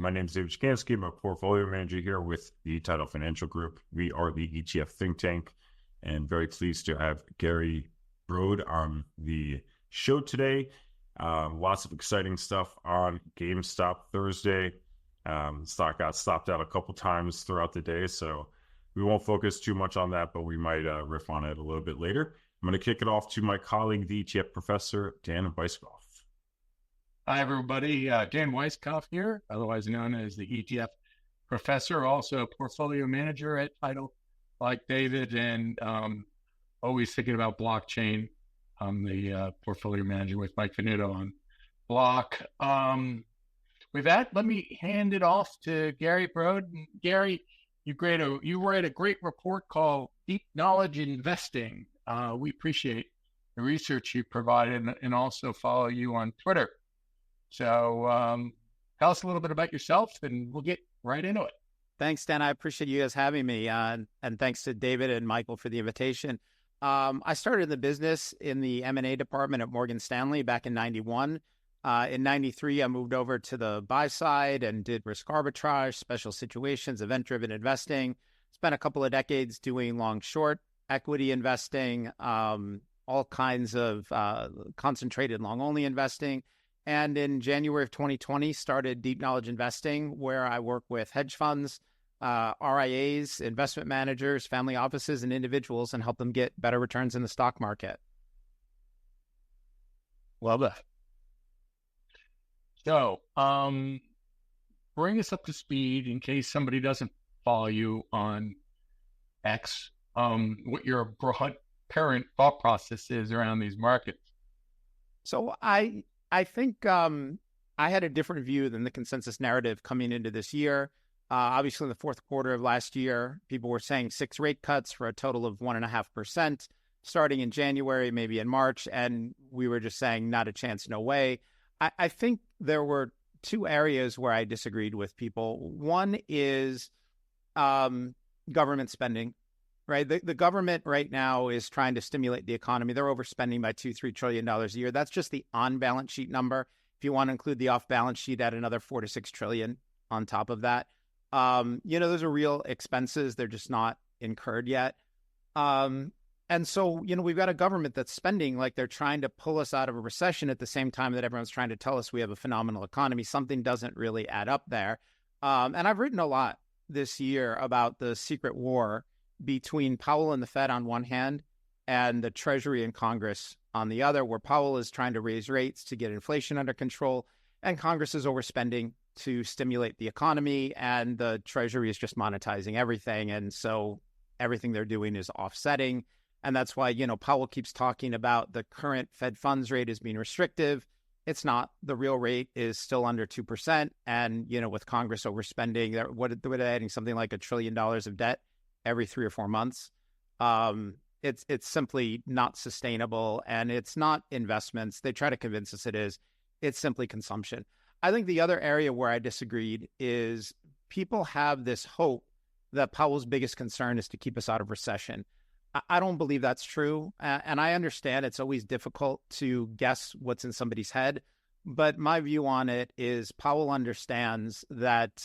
My name is David Chikansky. I'm a portfolio manager here with the Title Financial Group. We are the ETF think tank, and very pleased to have Gary Brode on the show today. Lots of exciting stuff on GameStop Thursday. Stock got stopped out a couple times throughout the day, so we won't focus too much on that, but we might riff on it a little bit later. I'm going to kick it off to my colleague, the ETF professor, Dan Weiskopf. Hi, everybody. Dan Weiskopf here, otherwise known as the ETF professor, also a portfolio manager at Title, like David, and always thinking about blockchain. I'm the portfolio manager with Mike Venuto on Block. With that, let me hand it off to Gary Brode. Gary, you write a great report called Deep Knowledge Investing. We appreciate the research you provided and also follow you on Twitter. So tell us a little bit about yourself and we'll get right into it. Thanks, Dan. I appreciate you guys having me. And thanks to David and Michael for the invitation. I started in the business in the M&A department at Morgan Stanley back in 91. In 93, I moved over to the buy side and did risk arbitrage, special situations, event-driven investing. Spent a couple of decades doing long-short equity investing, all kinds of concentrated long-only investing. And in January of 2020, started Deep Knowledge Investing, where I work with hedge funds, RIAs, investment managers, family offices, and individuals and help them get better returns in the stock market. Love that. So bring us up to speed in case somebody doesn't follow you on X, what your broad parent thought process is around these markets. So I think I had a different view than the consensus narrative coming into this year. Obviously, in the fourth quarter of last year, people were saying 6 rate cuts for a total of 1.5%, starting in January, maybe in March, and we were just saying not a chance, no way. I think there were 2 areas where I disagreed with people. One is government spending. Right. The government right now is trying to stimulate the economy. They're overspending by $2-3 trillion a year. That's just the on-balance sheet number. If you want to include the off-balance sheet, add another $4-6 trillion on top of that. Those are real expenses. They're just not incurred yet. And so, we've got a government that's spending like they're trying to pull us out of a recession at the same time that everyone's trying to tell us we have a phenomenal economy. Something doesn't really add up there. And I've written a lot this year about the secret war between Powell and the Fed on one hand and the Treasury and Congress on the other, where Powell is trying to raise rates to get inflation under control and Congress is overspending to stimulate the economy and the Treasury is just monetizing everything. And so everything they're doing is offsetting. And that's why, Powell keeps talking about the current Fed funds rate as being restrictive. It's not. The real rate is still under 2%. And, with Congress overspending, they're adding something like $1 trillion of debt every 3 or 4 months. It's simply not sustainable, and it's not investments. They try to convince us it is. It's simply consumption. I think the other area where I disagreed is people have this hope that Powell's biggest concern is to keep us out of recession. I don't believe that's true, and I understand it's always difficult to guess what's in somebody's head, but my view on it is Powell understands that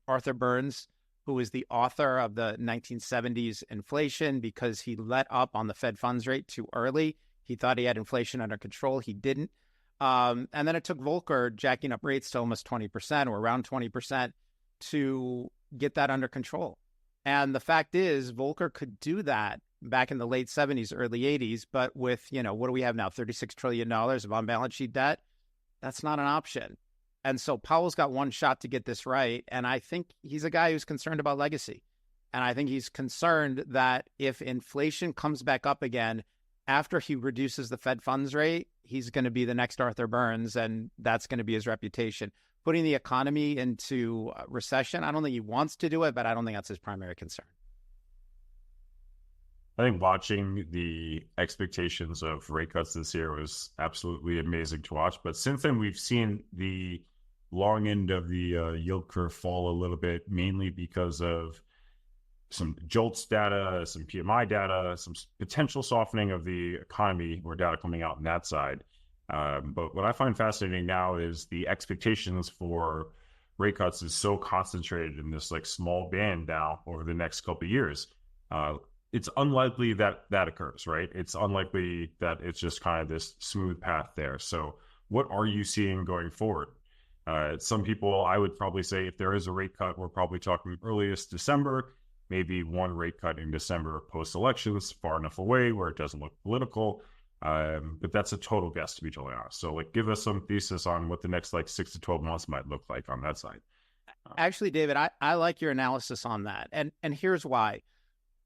Arthur Burns, who is the author of the 1970s inflation, because he let up on the Fed funds rate too early. He thought he had inflation under control. He didn't. And then it took Volcker jacking up rates to almost 20% or around 20% to get that under control. And the fact is, Volcker could do that back in the late 70s, early 80s. But with, what do we have now? $36 trillion of on-balance sheet debt? That's not an option. And so Powell's got one shot to get this right. And I think he's a guy who's concerned about legacy. And I think he's concerned that if inflation comes back up again after he reduces the Fed funds rate, he's going to be the next Arthur Burns, and that's going to be his reputation. Putting the economy into recession, I don't think he wants to do it, but I don't think that's his primary concern. I think watching the expectations of rate cuts this year was absolutely amazing to watch. But since then, we've seen the long end of the yield curve fall a little bit, mainly because of some JOLTS data, some PMI data, some potential softening of the economy or data coming out on that side. But what I find fascinating now is the expectations for rate cuts is so concentrated in this like small band now over the next couple of years. It's unlikely that that occurs, right? It's unlikely that it's just kind of this smooth path there. So what are you seeing going forward? Some people, I would probably say if there is a rate cut, we're probably talking earliest December, maybe one rate cut in December post-elections, far enough away where it doesn't look political. But that's a total guess, to be totally honest. So like give us some thesis on what the next like 6 to 12 months might look like on that side. Actually, David, I like your analysis on that. And here's why.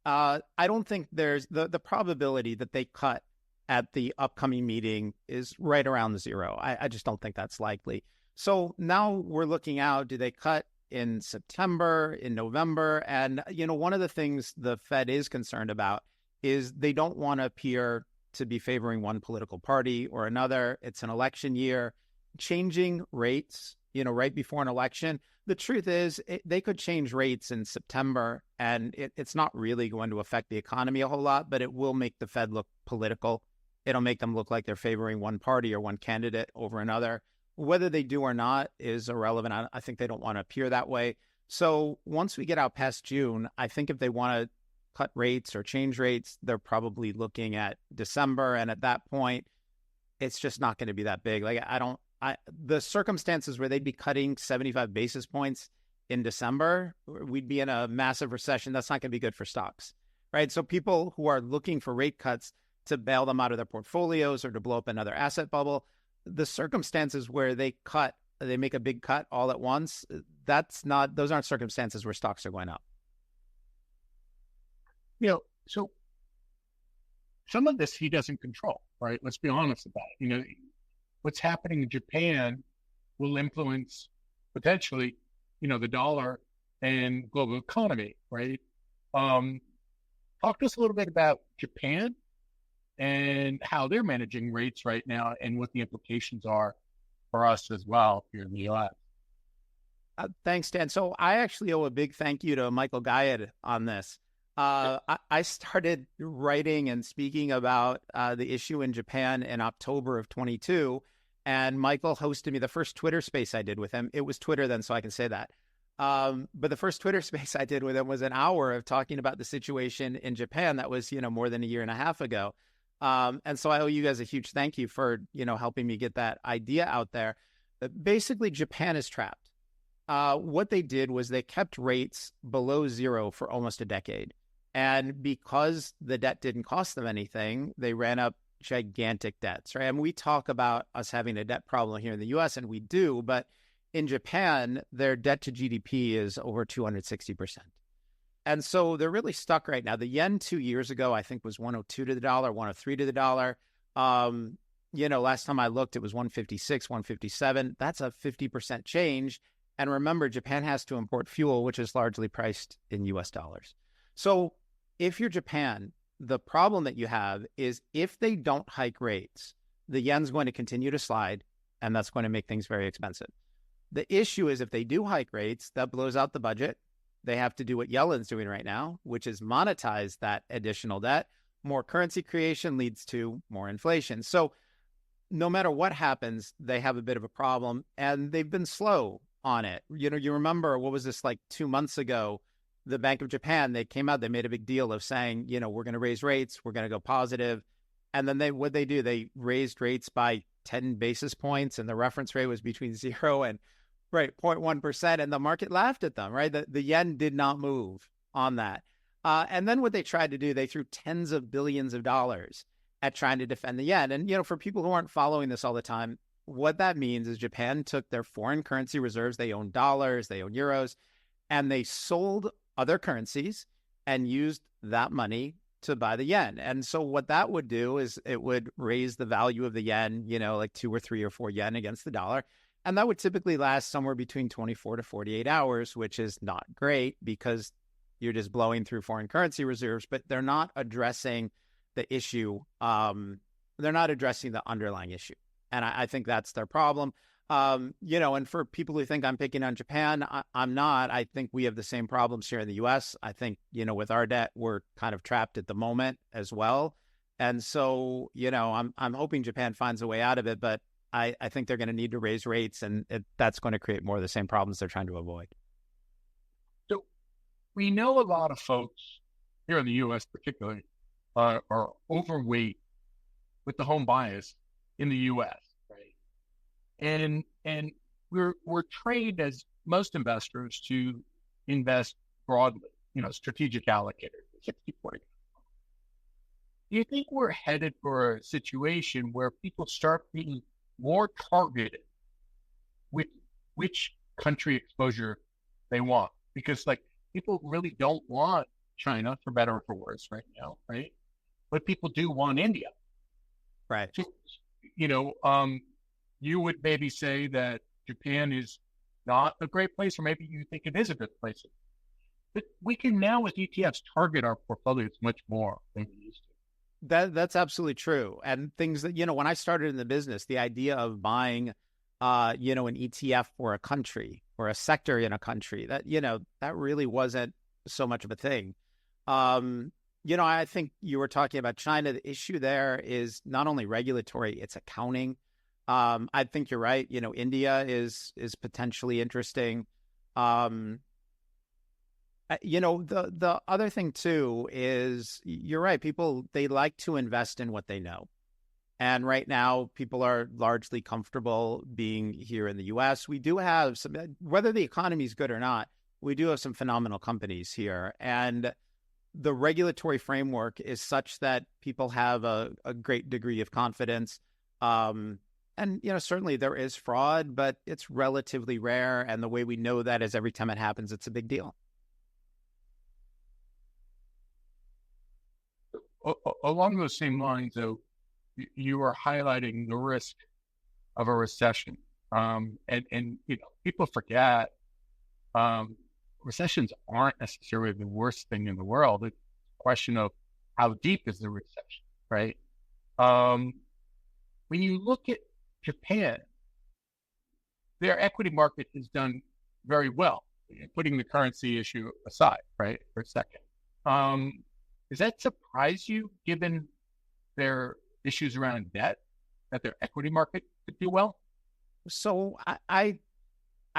I don't think there's the probability that they cut at the upcoming meeting is right around zero. I just don't think that's likely. So now we're looking out, do they cut in September, in November? And, one of the things the Fed is concerned about is they don't want to appear to be favoring one political party or another. It's an election year. Changing rates, right before an election. The truth is they could change rates in September and it's not really going to affect the economy a whole lot, but it will make the Fed look political. It'll make them look like they're favoring one party or one candidate over another. Whether they do or not is irrelevant. I think they don't want to appear that way. So once we get out past June, I think if they want to cut rates or change rates, they're probably looking at December. And at that point, it's just not going to be that big. Like the circumstances where they'd be cutting 75 basis points in December, we'd be in a massive recession. That's not going to be good for stocks, right? So people who are looking for rate cuts to bail them out of their portfolios or to blow up another asset bubble, the circumstances where they make a big cut all at once, those aren't circumstances where stocks are going up. So some of this he doesn't control, right? Let's be honest about it. What's happening in Japan will influence potentially, the dollar and global economy, right? Talk to us a little bit about Japan and how they're managing rates right now and what the implications are for us as well here in the U.S. Thanks, Dan. So I actually owe a big thank you to Michael Gayed on this. I started writing and speaking about the issue in Japan in October of 22, and Michael hosted me the first Twitter space I did with him. It was Twitter then, so I can say that. But the first Twitter space I did with him was an hour of talking about the situation in Japan. That was, more than a year and a half ago. And so I owe you guys a huge thank you for, helping me get that idea out there. Basically, Japan is trapped. What they did was they kept rates below zero for almost a decade. And because the debt didn't cost them anything, they ran up gigantic debts, right? And we talk about us having a debt problem here in the US, and we do, but in Japan, their debt to GDP is over 260%. And so they're really stuck right now. The yen 2 years ago, I think, was 102 to the dollar, 103 to the dollar. Last time I looked, it was 156, 157. That's a 50% change. And remember, Japan has to import fuel, which is largely priced in US dollars. So if you're Japan, the problem that you have is if they don't hike rates, the yen's going to continue to slide, and that's going to make things very expensive. The issue is if they do hike rates, that blows out the budget. They have to do what Yellen's doing right now, which is monetize that additional debt. More currency creation leads to more inflation. So no matter what happens, they have a bit of a problem, and they've been slow on it. You remember, what was this, like 2 months ago? The Bank of Japan, they came out, they made a big deal of saying, we're going to raise rates, we're going to go positive. And then what they do, they raised rates by 10 basis points, and the reference rate was between 0 and 0.1%. And the market laughed at them, right? The yen did not move on that. And then what they tried to do, they threw tens of billions of dollars at trying to defend the yen. And, for people who aren't following this all the time, what that means is Japan took their foreign currency reserves, they own dollars, they own euros, and they sold other currencies and used that money to buy the yen. And so what that would do is it would raise the value of the yen, like 2 or 3 or 4 yen against the dollar. And that would typically last somewhere between 24 to 48 hours, which is not great because you're just blowing through foreign currency reserves, but they're not addressing the issue. They're not addressing the underlying issue. And I think that's their problem. And for people who think I'm picking on Japan, I'm not. I think we have the same problems here in the U.S. I think, with our debt, we're kind of trapped at the moment as well. And so, I'm hoping Japan finds a way out of it. But I think they're going to need to raise rates, and that's going to create more of the same problems they're trying to avoid. So we know a lot of folks here in the U.S. particularly are overweight with the home bias in the U.S., right? And we're trained as most investors to invest broadly, strategic allocators, 60/40. Do you think we're headed for a situation where people start being more targeted with which country exposure they want? Because people really don't want China, for better or for worse, right now, right? But people do want India. Right. So, you would maybe say that Japan is not a great place, or maybe you think it is a good place. But we can now, with ETFs, target our portfolios much more than we used to. That's absolutely true. And things that, when I started in the business, the idea of buying, an ETF for a country or a sector in a country, that really wasn't so much of a thing. I think you were talking about China. The issue there is not only regulatory, it's accounting. I think you're right. India is potentially interesting. The other thing too is you're right. People, they like to invest in what they know. And right now, people are largely comfortable being here in the U.S. We do have some, whether the economy is good or not, we do have some phenomenal companies here. And the regulatory framework is such that people have a great degree of confidence. And, certainly there is fraud, but it's relatively rare. And the way we know that is every time it happens, it's a big deal. Along those same lines, though, you are highlighting the risk of a recession. And people forget recessions aren't necessarily the worst thing in the world. It's a question of how deep is the recession, right? When you look at Japan, their equity market has done very well, putting the currency issue aside, right, for a second. Does that surprise you, given their issues around debt, that their equity market could do well? So I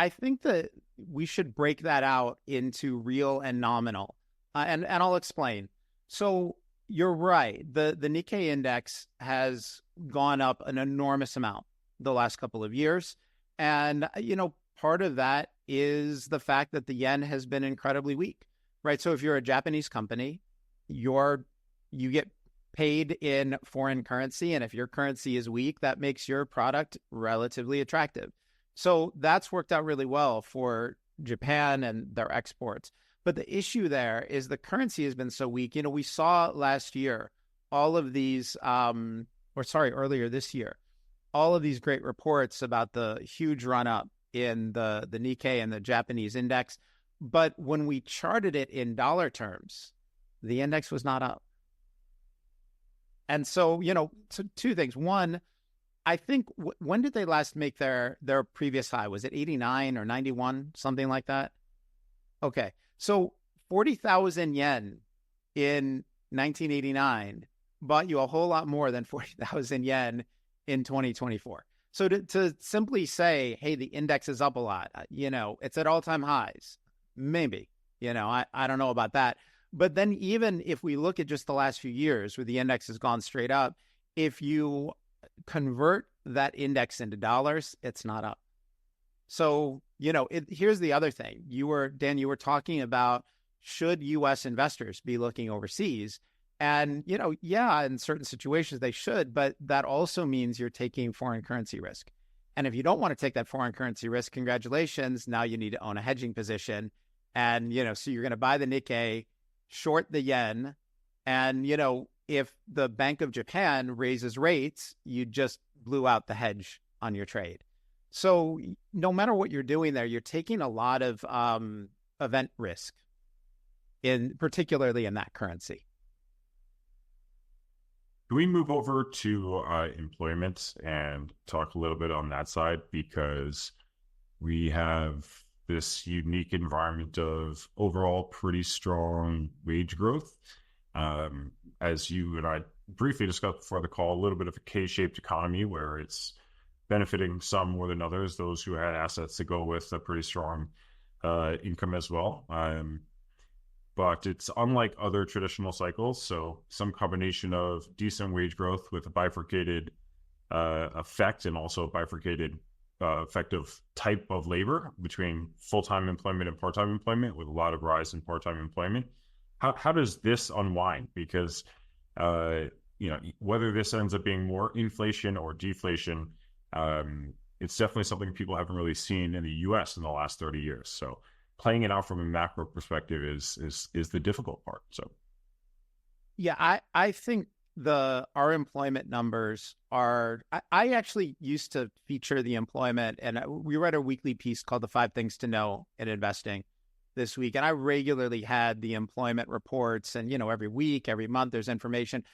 think that we should break that out into real and nominal, and I'll explain. So you're right. The Nikkei index has gone up an enormous amount the last couple of years, and part of that is the fact that the yen has been incredibly weak, right? So if you're a Japanese company, you get paid in foreign currency, and if your currency is weak, that makes your product relatively attractive. So that's worked out really well for Japan and their exports. But the issue there is the currency has been so weak. We saw last year all of these, earlier this year, all of these great reports about the huge run up in the Nikkei and the Japanese index. But when we charted it in dollar terms, the index was not up. And so, so two things. One, I think, when did they last make their previous high? Was it 89 or 91, something like that? Okay. So 40,000 yen in 1989 bought you a whole lot more than 40,000 yen in 2024. So to simply say, hey, the index is up a lot, it's at all-time highs, maybe, I don't know about that. But then even if we look at just the last few years where the index has gone straight up, if you convert that index into dollars, it's not up. So, here's the other thing. Dan, you were talking about, should U.S. investors be looking overseas? And, in certain situations they should, but that also means you're taking foreign currency risk. And if you don't want to take that foreign currency risk, congratulations, now you need to own a hedging position. And, so you're going to buy the Nikkei, short the yen, and, if the Bank of Japan raises rates, you just blew out the hedge on your trade. So no matter what you're doing there, you're taking a lot of event risk, particularly in that currency. Can we move over to employment and talk a little bit on that side? Because we have this unique environment of overall pretty strong wage growth. As you and I briefly discussed before the call, a little bit of a K-shaped economy where it's benefiting some more than others, those who had assets to go with a pretty strong income as well. But it's unlike other traditional cycles. So some combination of decent wage growth with a bifurcated effect and also a bifurcated effective type of labor between full-time employment and part-time employment, with a lot of rise in part-time employment. How does this unwind? Because whether this ends up being more inflation or deflation, it's definitely something people haven't really seen in the U.S. in the last 30 years. So playing it out from a macro perspective is the difficult part. So, yeah, I think our employment numbers are. I actually used to feature the employment, and we read a weekly piece called "The 5 Things to Know in Investing" this week, and I regularly had the employment reports, and every week, every month, there's information.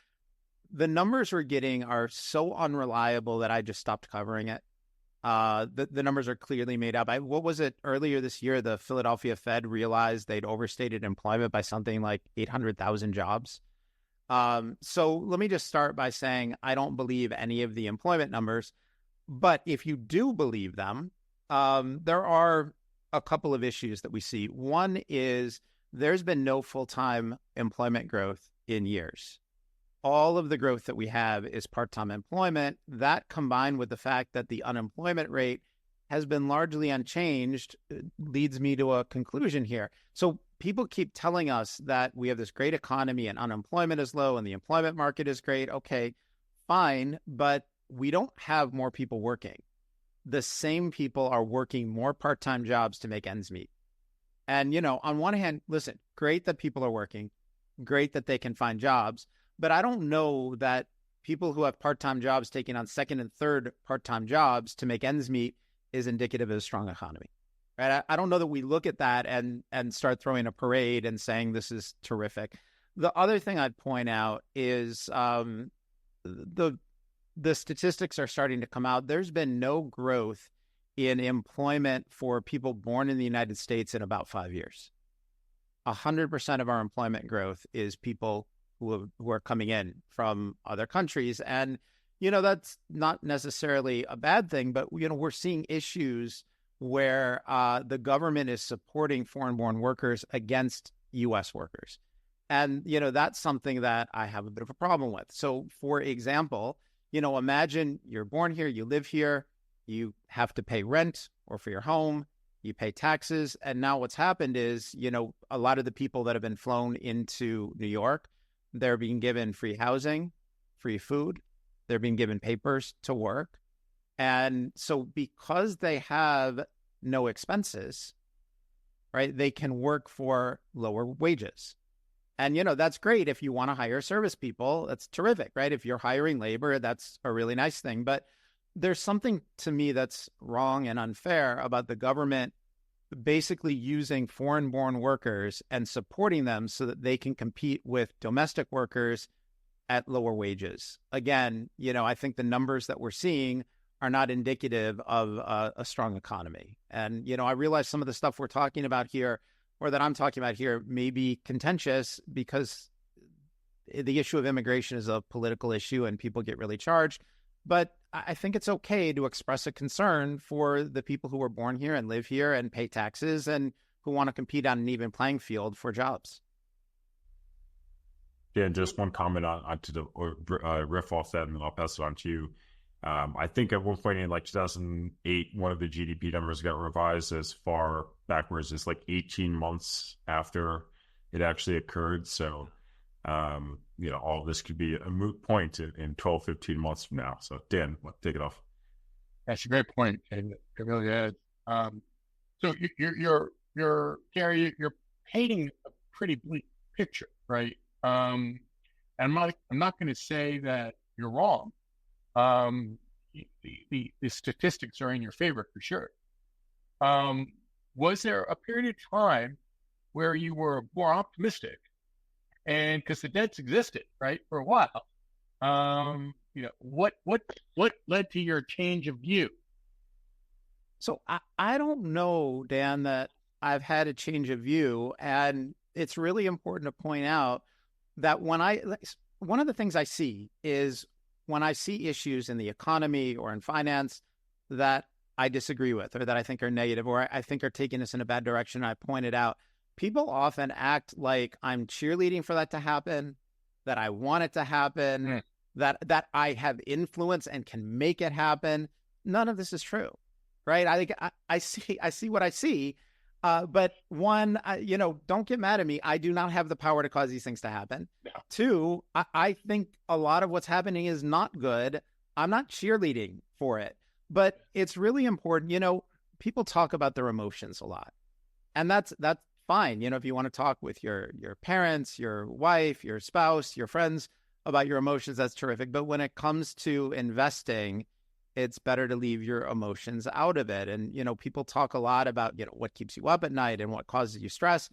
The numbers we're getting are so unreliable that I just stopped covering it. The numbers are clearly made up. What was it earlier this year? The Philadelphia Fed realized they'd overstated employment by something like 800,000 jobs. So let me just start by saying I don't believe any of the employment numbers, but if you do believe them, there are a couple of issues that we see. One is there's been no full-time employment growth in years. All of the growth that we have is part-time employment. That, combined with the fact that the unemployment rate has been largely unchanged, leads me to a conclusion here. So people keep telling us that we have this great economy and unemployment is low and the employment market is great. Okay, fine, but we don't have more people working. The same people are working more part-time jobs to make ends meet. And, on one hand, listen, great that people are working, great that they can find jobs, but I don't know that people who have part-time jobs taking on second and third part-time jobs to make ends meet is indicative of a strong economy. Right? I don't know that we look at that and start throwing a parade and saying this is terrific. The other thing I'd point out is the statistics are starting to come out. There's been no growth in employment for people born in the United States in about 5 years. 100% of our employment growth is people who are coming in from other countries. And, that's not necessarily a bad thing, but, we're seeing issues where the government is supporting foreign-born workers against U.S. workers. And, that's something that I have a bit of a problem with. So, for example, imagine you're born here, you live here, you have to pay rent or for your home, you pay taxes. And now what's happened is, a lot of the people that have been flown into New York, they're being given free housing, free food, they're being given papers to work. And so because they have no expenses, right, they can work for lower wages. And, that's great if you want to hire service people. That's terrific, right? If you're hiring labor, that's a really nice thing. But there's something to me that's wrong and unfair about the government basically using foreign-born workers and supporting them so that they can compete with domestic workers at lower wages. Again, I think the numbers that we're seeing are not indicative of a strong economy. And, I realize some of the stuff we're talking about here, or that I'm talking about here, may be contentious because the issue of immigration is a political issue and people get really charged. But I think it's okay to express a concern for the people who were born here and live here and pay taxes and who want to compete on an even playing field for jobs. Dan, just one comment on to the riff off that, and then I'll pass it on to you. I think at one point in 2008, one of the GDP numbers got revised as far backwards as 18 months after it actually occurred. So, all of this could be a moot point in 12, 15 months from now. So, Dan, take it off. That's a great point, and it really is. So you're Gary, you're painting a pretty bleak picture, right? And I'm not going to say that you're wrong. The statistics are in your favor for sure. Was there a period of time where you were more optimistic? And because the debts existed, right, for a while, what led to your change of view? So I don't know, Dan, that I've had a change of view, and it's really important to point out that one of the things I see is when I see issues in the economy or in finance, that I disagree with, or that I think are negative, or I think are taking us in a bad direction. I pointed out, people often act like I'm cheerleading for that to happen, that I want it to happen, that I have influence and can make it happen. None of this is true, right? I think I see what I see. But one, don't get mad at me. I do not have the power to cause these things to happen. No. Two, I think a lot of what's happening is not good. I'm not cheerleading for it, but it's really important. People talk about their emotions a lot, and that's fine. If you want to talk with your parents, your wife, your spouse, your friends about your emotions, that's terrific. But when it comes to investing, it's better to leave your emotions out of it. And, people talk a lot about, what keeps you up at night and what causes you stress.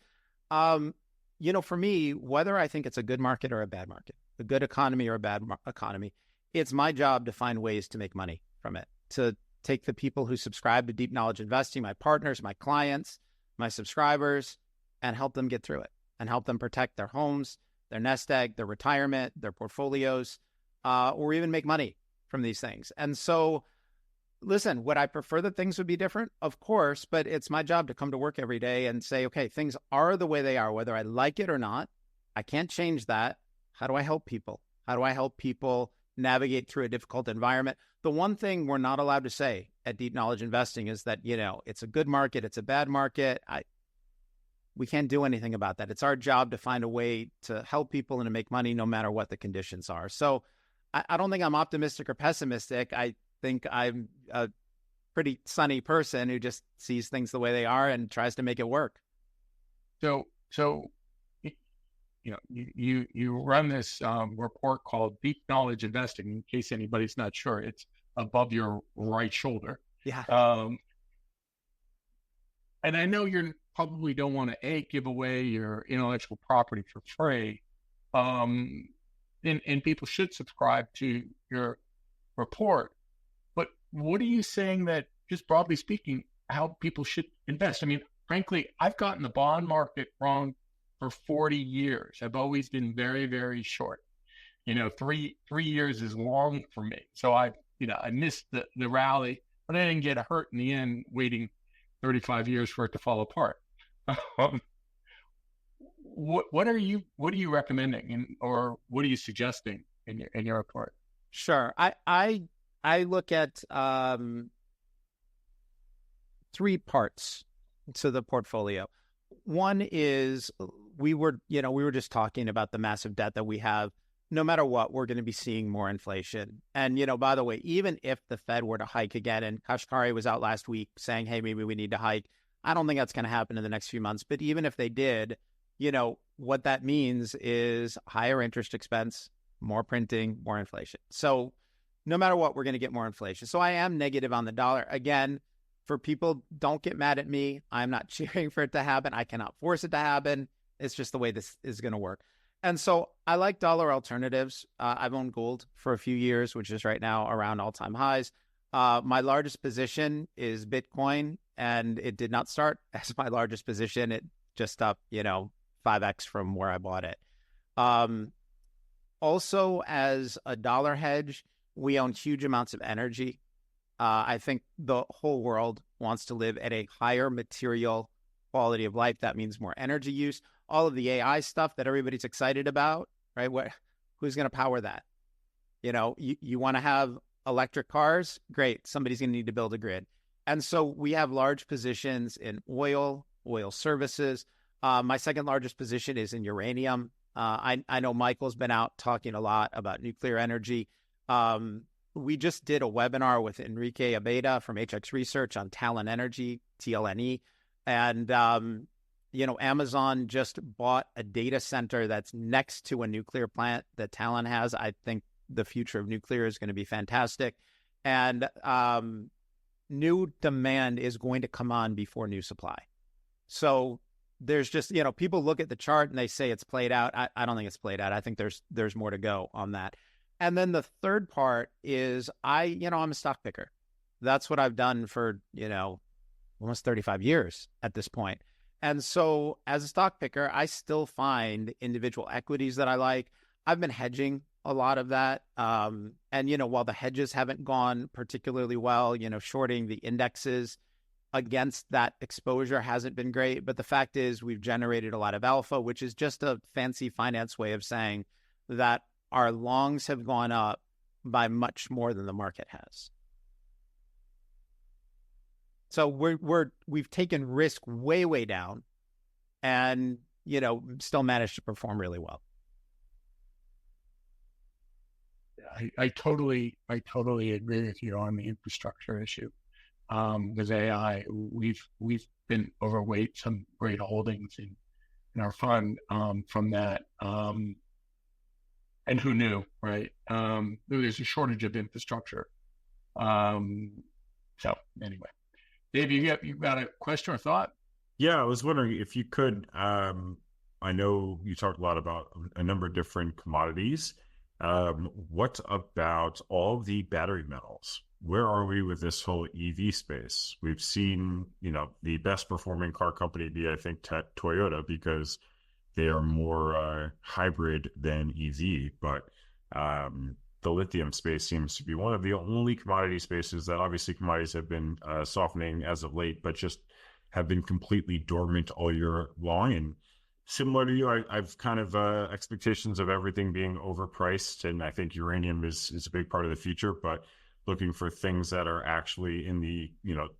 For me, whether I think it's a good market or a bad market, a good economy or a bad economy, it's my job to find ways to make money from it, to take the people who subscribe to Deep Knowledge Investing, my partners, my clients, my subscribers, and help them get through it and help them protect their homes, their nest egg, their retirement, their portfolios, or even make money from these things. And so, listen, would I prefer that things would be different? Of course, but it's my job to come to work every day and say, okay, things are the way they are, whether I like it or not. I can't change that. How do I help people? How do I help people navigate through a difficult environment? The one thing we're not allowed to say at Deep Knowledge Investing is that, it's a good market, it's a bad market. We can't do anything about that. It's our job to find a way to help people and to make money no matter what the conditions are. So I don't think I'm optimistic or pessimistic. I think I'm a pretty sunny person who just sees things the way they are and tries to make it work. So you run this report called Deep Knowledge Investing. In case anybody's not sure, it's above your right shoulder. Yeah. And I know you probably don't want to give away your intellectual property for free. And people should subscribe to your report. But what are you saying that, just broadly speaking, how people should invest? I mean, frankly, I've gotten the bond market wrong for 40 years. I've always been very, very short. 3 years is long for me. So I missed the rally, but I didn't get hurt in the end waiting 35 years for it to fall apart. What are you recommending, or what are you suggesting in your report? Sure. I look at 3 parts to the portfolio. One is we were just talking about the massive debt that we have. No matter what, we're going to be seeing more inflation. And, by the way, even if the Fed were to hike again, and Kashkari was out last week saying, hey, maybe we need to hike. I don't think that's going to happen in the next few months. But even if they did, what that means is higher interest expense, more printing, more inflation. So no matter what, we're going to get more inflation. So I am negative on the dollar. Again, for people, don't get mad at me. I'm not cheering for it to happen. I cannot force it to happen. It's just the way this is going to work. And so I like dollar alternatives. I've owned gold for a few years, which is right now around all-time highs. My largest position is Bitcoin, and it did not start as my largest position. It just up, 5x from where I bought it. Also, as a dollar hedge, we own huge amounts of energy. I think the whole world wants to live at a higher material quality of life. That means more energy use. All of the AI stuff that everybody's excited about, right? Who's going to power that? You want to have electric cars? Great. Somebody's going to need to build a grid. And so we have large positions in oil services. My second largest position is in uranium. I know Michael's been out talking a lot about nuclear energy. We just did a webinar with Enrique Abeda from HX Research on Talon Energy, TLNE. And, Amazon just bought a data center that's next to a nuclear plant that Talon has. I think the future of nuclear is going to be fantastic. And new demand is going to come on before new supply. So there's just, people look at the chart and they say it's played out. I don't think it's played out. I think there's more to go on that. And then the third part is I'm a stock picker. That's what I've done for, almost 35 years at this point. And so as a stock picker, I still find individual equities that I like. I've been hedging a lot of that. And, while the hedges haven't gone particularly well, shorting the indexes against that exposure hasn't been great. But the fact is we've generated a lot of alpha, which is just a fancy finance way of saying that our longs have gone up by much more than the market has. So we've taken risk way, way down and, still managed to perform really well. I totally agree with you on the infrastructure issue. With AI, we've been overweight some great holdings in our fund from that. And who knew, right? There's a shortage of infrastructure. So anyway, Dave, you got a question or thought? Yeah, I was wondering if you could. I know you talked a lot about a number of different commodities. What about all the battery metals? Where are we with this whole EV space? We've seen, the best performing car company be, I think, Toyota, because they are more hybrid than EV. But the lithium space seems to be one of the only commodity spaces that obviously commodities have been softening as of late, but just have been completely dormant all year long. And similar to you, I've kind of expectations of everything being overpriced, and I think uranium is a big part of the future, but looking for things that are actually in the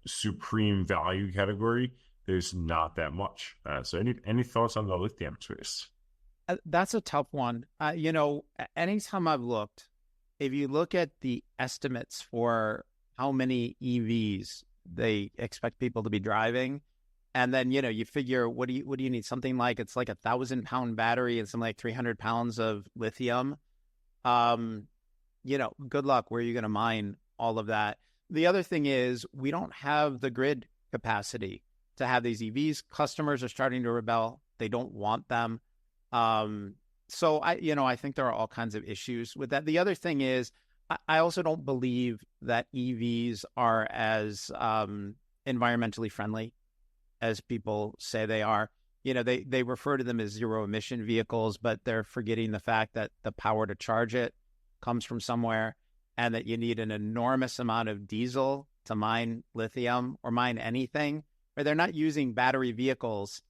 supreme value category, there's not that much. So any thoughts on the lithium space? That's a tough one. Anytime I've looked, if you look at the estimates for how many EVs they expect people to be driving, and then, you figure, what do you need? Something like, it's like 1,000-pound battery and something like 300 pounds of lithium. Good luck. Where are you going to mine all of that? The other thing is we don't have the grid capacity to have these EVs. Customers are starting to rebel. They don't want them. So I think there are all kinds of issues with that. The other thing is I also don't believe that EVs are as environmentally friendly as people say they are. They refer to them as zero emission vehicles, but they're forgetting the fact that the power to charge it comes from somewhere, and that you need an enormous amount of diesel to mine lithium or mine anything. Or they're not using battery vehicles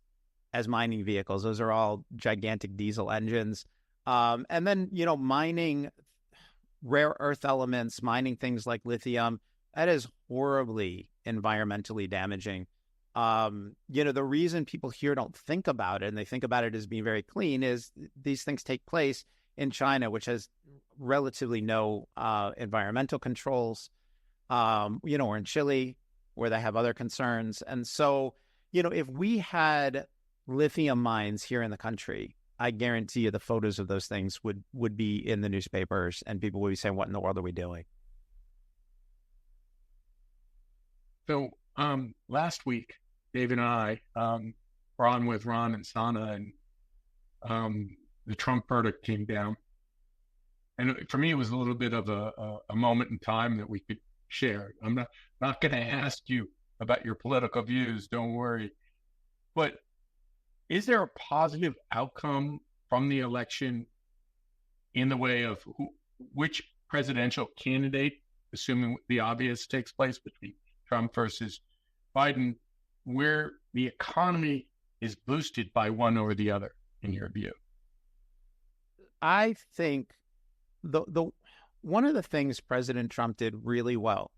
as mining vehicles. Those are all gigantic diesel engines. And then, mining rare earth elements, mining things like lithium, that is horribly environmentally damaging. The reason people here don't think about it, and they think about it as being very clean, is these things take place in China, which has relatively no environmental controls, or in Chile, where they have other concerns. And so, if we had lithium mines here in the country, I guarantee you the photos of those things would be in the newspapers, and people would be saying, what in the world are we doing? So last week, David and I were on with Ron and Sana, and the Trump verdict came down. And for me, it was a little bit of a moment in time that we could share. I'm not going to ask you about your political views, don't worry. But is there a positive outcome from the election in the way of which presidential candidate, assuming the obvious takes place between Trump versus Biden, where the economy is boosted by one or the other, in your view? I think the one of the things President Trump did really well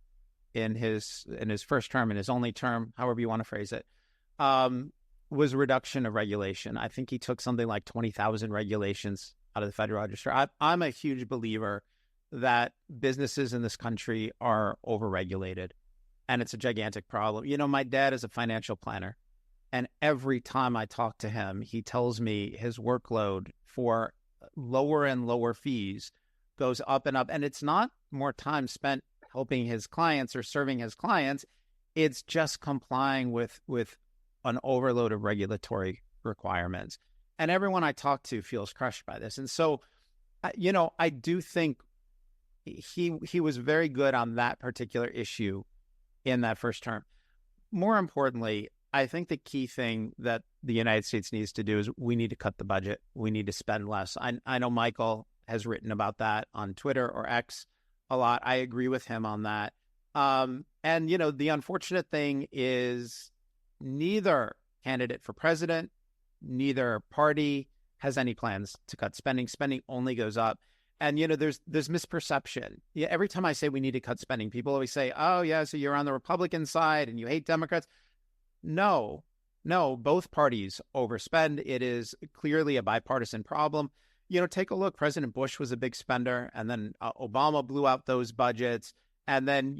in his first term, in his only term, however you want to phrase it, was reduction of regulation. I think he took something like 20,000 regulations out of the Federal Register. I'm a huge believer that businesses in this country are overregulated, and it's a gigantic problem. My dad is a financial planner, and every time I talk to him, he tells me his workload for lower and lower fees goes up and up. And it's not more time spent helping his clients or serving his clients. It's just complying with an overload of regulatory requirements. And everyone I talk to feels crushed by this. And so, I do think he was very good on that particular issue in that first term. More importantly, I think the key thing that the United States needs to do is we need to cut the budget. We need to spend less. I know Michael has written about that on Twitter or X a lot. I agree with him on that. And, the unfortunate thing is neither candidate for president, neither party has any plans to cut spending. Spending only goes up. And, there's misperception. Yeah, every time I say we need to cut spending, people always say, oh, yeah, so you're on the Republican side and you hate Democrats. No, both parties overspend. It is clearly a bipartisan problem. Take a look. President Bush was a big spender, and then Obama blew out those budgets. And then,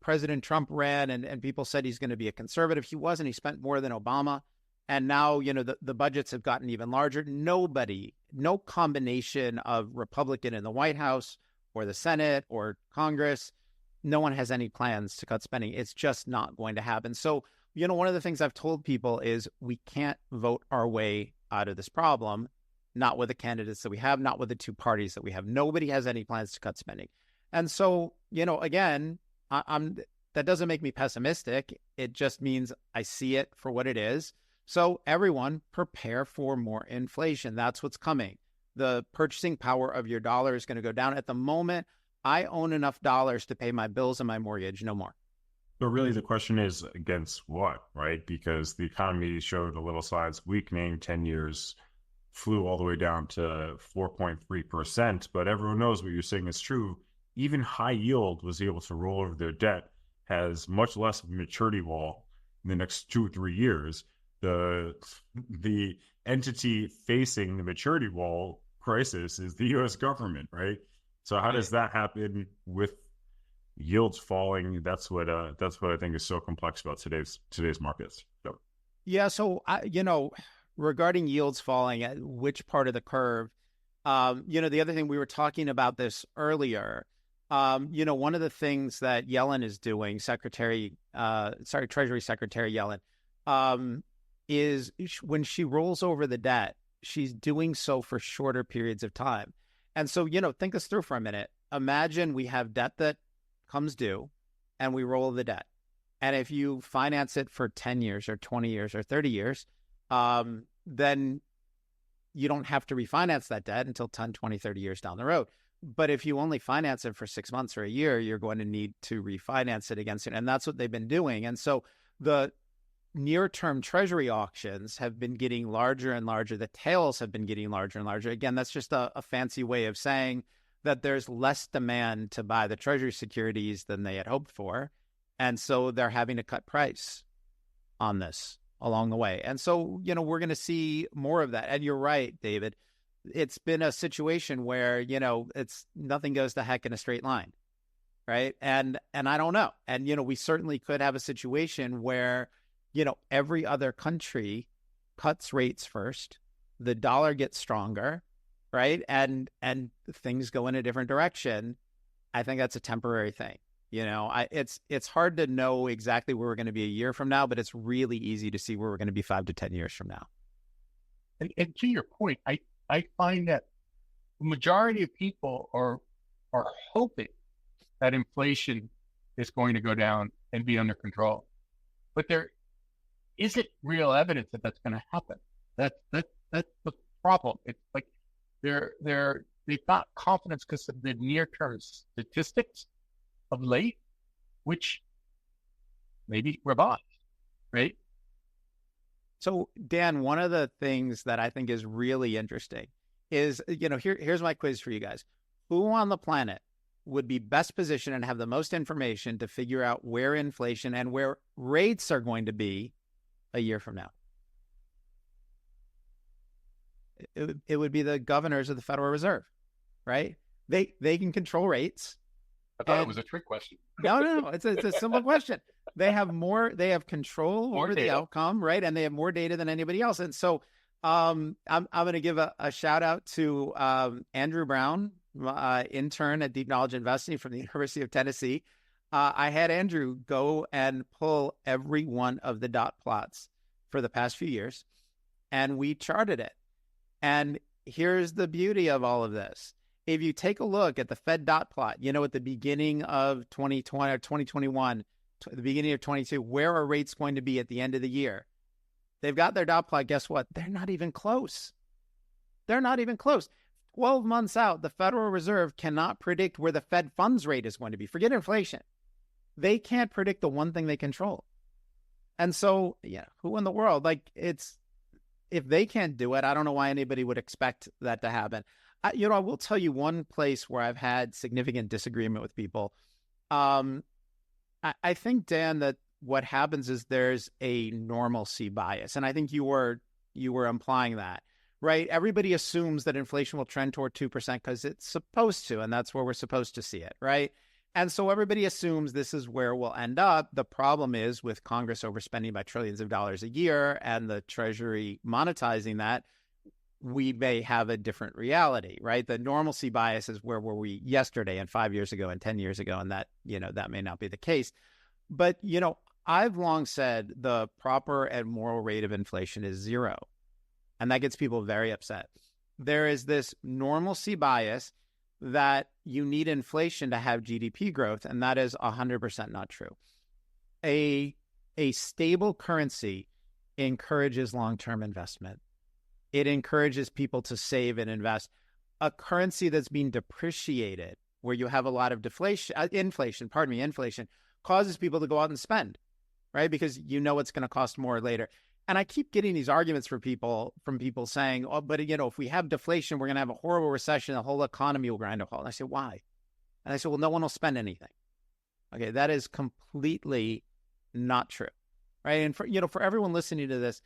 President Trump ran and people said he's going to be a conservative. He wasn't. He spent more than Obama. And now, the budgets have gotten even larger. No combination of Republican in the White House or the Senate or Congress, no one has any plans to cut spending. It's just not going to happen. So, one of the things I've told people is we can't vote our way out of this problem, not with the candidates that we have, not with the two parties that we have. Nobody has any plans to cut spending. And so, again, that doesn't make me pessimistic. It just means I see it for what it is. So everyone prepare for more inflation. That's what's coming. The purchasing power of your dollar is going to go down. At the moment, I own enough dollars to pay my bills and my mortgage, no more. But really the question is against what, right? Because the economy showed a little signs weakening. 10 years flew all the way down to 4.3%. But everyone knows what you're saying is true. Even high yield was able to roll over their debt, has much less of a maturity wall in the next 2 or 3 years. The entity facing the maturity wall crisis is the U.S. government, right? So how does that happen with yields falling? That's what I think is so complex about today's markets. So. Yeah. So regarding yields falling, at which part of the curve? The other thing, we were talking about this earlier. One of the things that Yellen is doing, Treasury Secretary Yellen, is when she rolls over the debt, she's doing so for shorter periods of time. And so, think this through for a minute. Imagine we have debt that comes due and we roll the debt. And if you finance it for 10 years or 20 years or 30 years, then you don't have to refinance that debt until 10, 20, 30 years down the road. But if you only finance it for 6 months or a year, you're going to need to refinance it against it. And that's what they've been doing. And so the near-term treasury auctions have been getting larger and larger. The tails have been getting larger and larger. Again, that's just a fancy way of saying that there's less demand to buy the treasury securities than they had hoped for. And so they're having to cut price on this along the way. And so, we're going to see more of that. And you're right, David. It's been a situation where, it's nothing goes to heck in a straight line, right? And I don't know. And, we certainly could have a situation where, every other country cuts rates first, the dollar gets stronger, right? And things go in a different direction. I think that's a temporary thing. It's hard to know exactly where we're going to be a year from now, but it's really easy to see where we're going to be 5 to 10 years from now. And to your point, I find that the majority of people are hoping that inflation is going to go down and be under control, but there isn't real evidence that that's going to happen. That's the problem. It's like they've got confidence because of the near-term statistics of late, which maybe revised, right? So, Dan, one of the things that I think is really interesting is, here's my quiz for you guys. Who on the planet would be best positioned and have the most information to figure out where inflation and where rates are going to be a year from now? It would be the governors of the Federal Reserve, right? They can control rates. I thought it was a trick question. No. It's a simple question. They have control over the outcome, right? And they have more data than anybody else. And so I'm going to give a shout out to Andrew Brown, intern at Deep Knowledge Investing from the University of Tennessee. I had Andrew go and pull every one of the dot plots for the past few years, and we charted it. And here's the beauty of all of this. If you take a look at the Fed dot plot, at the beginning of 2020 or 2021, the beginning of 22, where are rates going to be at the end of the year? They've got their dot plot. Guess what? They're not even close. They're not even close. 12 months out, the Federal Reserve cannot predict where the Fed funds rate is going to be. Forget inflation. They can't predict the one thing they control. And so, yeah, who in the world? Like, it's, if they can't do it, I don't know why anybody would expect that to happen. I will tell you one place where I've had significant disagreement with people. I think, Dan, that what happens is there's a normalcy bias. And I think you were implying that, right? Everybody assumes that inflation will trend toward 2% because it's supposed to, and that's where we're supposed to see it, right? And so everybody assumes this is where we'll end up. The problem is with Congress overspending by trillions of dollars a year and the Treasury monetizing that, we may have a different reality, right? The normalcy bias is where were we yesterday and 5 years ago and 10 years ago, and that, that may not be the case. But, I've long said the proper and moral rate of inflation is 0. And that gets people very upset. There is this normalcy bias that you need inflation to have GDP growth, and that is 100% not true. A stable currency encourages long-term investment. It encourages people to save and invest. A currency that's being depreciated, where you have a lot of inflation causes people to go out and spend, right? Because it's going to cost more later. And I keep getting these arguments from people saying, oh, but if we have deflation, we're going to have a horrible recession. The whole economy will grind to a halt. And I say, why? And I say, well, no one will spend anything. Okay, that is completely not true, right? And for everyone listening to this,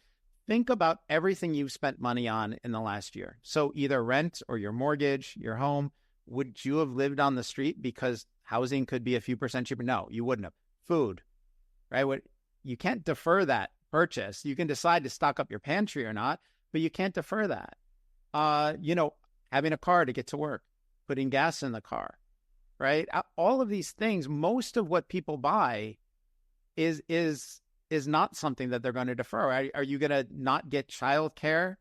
think about everything you've spent money on in the last year. So either rent or your mortgage, your home. Would you have lived on the street because housing could be a few percent cheaper? No, you wouldn't have. Food, right? You can't defer that purchase. You can decide to stock up your pantry or not, but you can't defer that. Having a car to get to work, putting gas in the car, right? All of these things, most of what people buy is not something that they're going to defer. Are you going to not get childcare,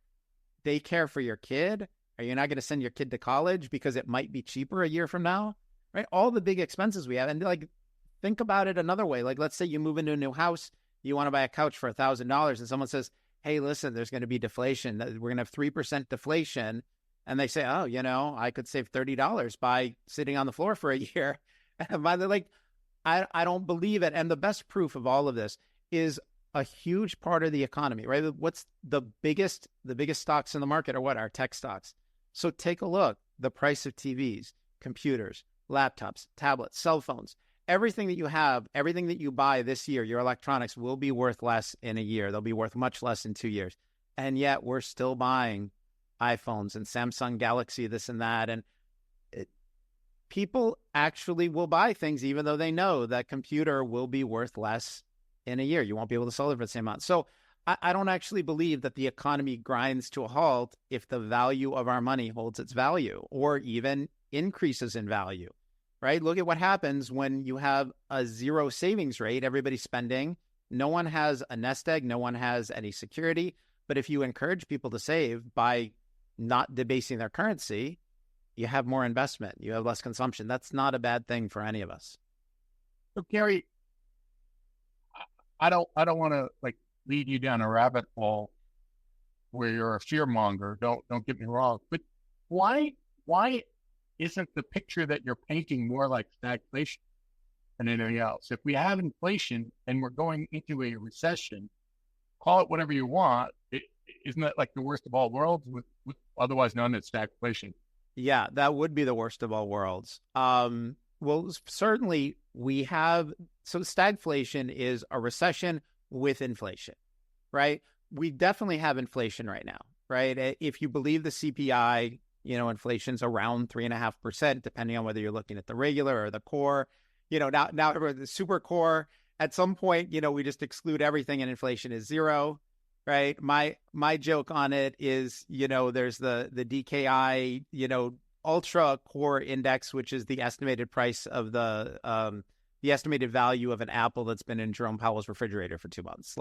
daycare for your kid? Are you not going to send your kid to college because it might be cheaper a year from now? Right? All the big expenses we have. And think about it another way. Like, let's say you move into a new house, you want to buy a couch for $1,000 and someone says, hey, listen, there's going to be deflation. We're going to have 3% deflation. And they say, oh, I could save $30 by sitting on the floor for a year. And by the I don't believe it. And the best proof of all of this is a huge part of the economy, right? What's the biggest stocks in the market are what? Our tech stocks. So take a look, the price of TVs, computers, laptops, tablets, cell phones, everything that you have, everything that you buy this year, your electronics will be worth less in a year. They'll be worth much less in 2 years. And yet we're still buying iPhones and Samsung Galaxy, this and that. And people actually will buy things even though they know that computer will be worth less in a year. You won't be able to sell it for the same amount. So I don't actually believe that the economy grinds to a halt if the value of our money holds its value or even increases in value, right? Look at what happens when you have a 0 savings rate, everybody's spending. No one has a nest egg. No one has any security. But if you encourage people to save by not debasing their currency, you have more investment. You have less consumption. That's not a bad thing for any of us. So, Gary, I don't want to lead you down a rabbit hole where you're a fear monger. Don't get me wrong. But why isn't the picture that you're painting more like stagflation than anything else? If we have inflation and we're going into a recession, call it whatever you want. Isn't that like the worst of all worlds, with otherwise known as stagflation? Yeah, that would be the worst of all worlds. Well, certainly we have. So stagflation is a recession with inflation, right? We definitely have inflation right now, right? If you believe the CPI, inflation's around 3.5%, depending on whether you're looking at the regular or the core. Now the super core, at some point, we just exclude everything and inflation is 0, right? My joke on it is, there's the DKI, ultra core index, which is the estimated price of the estimated value of an apple that's been in Jerome Powell's refrigerator for 2 months.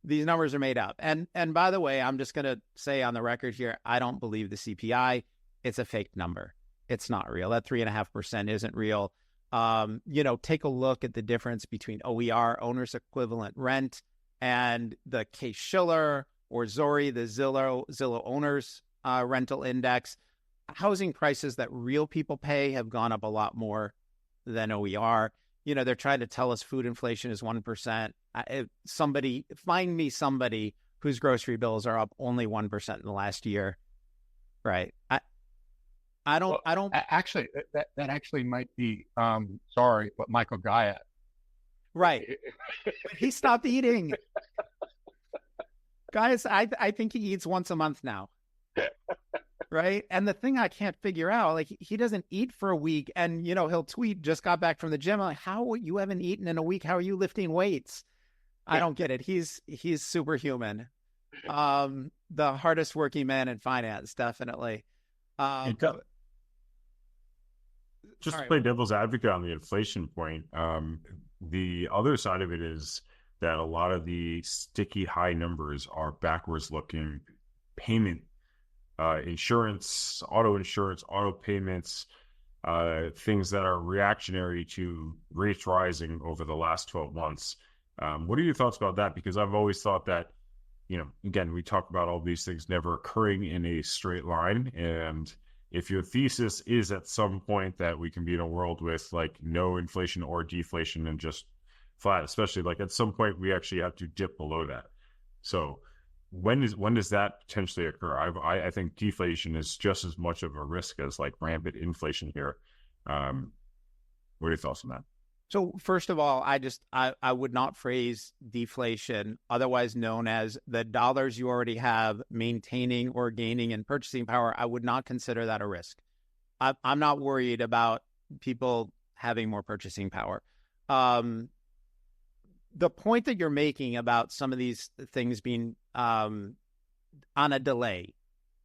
These numbers are made up. And by the way, I'm just going to say on the record here, I don't believe the CPI. It's a fake number. It's not real. That 3.5% isn't real. Take a look at the difference between OER, owner's equivalent rent, and the Case-Shiller or Zori, the Zillow owners rental index. housing prices that real people pay have gone up a lot more than OER. They're trying to tell us food inflation is 1%. Find me somebody whose grocery bills are up only 1% in the last year. Right. I don't actually, that actually might be, sorry, but Michael Guyot. Right. But he stopped eating. Guys, I think he eats once a month now. Right. And the thing I can't figure out, like, he doesn't eat for a week, and he'll tweet, just got back from the gym. I'm like, how you haven't eaten in a week? How are you lifting weights? I don't get it. He's superhuman. The hardest working man in finance, definitely. Just to play devil's advocate on the inflation point, the other side of it is that a lot of the sticky high numbers are backwards looking payment, insurance, auto payments, things that are reactionary to rates rising over the last 12 months. What are your thoughts about that? Because I've always thought that, again, we talk about all these things never occurring in a straight line. And if your thesis is at some point that we can be in a world with like no inflation or deflation and just flat, especially like at some point we actually have to dip below that. So when does that potentially occur? I think deflation is just as much of a risk as like rampant inflation here. What are your thoughts on that? So first of all, I would not phrase deflation, otherwise known as the dollars you already have maintaining or gaining in purchasing power. I would not consider that a risk. I'm not worried about people having more purchasing power. The point that you're making about some of these things being on a delay,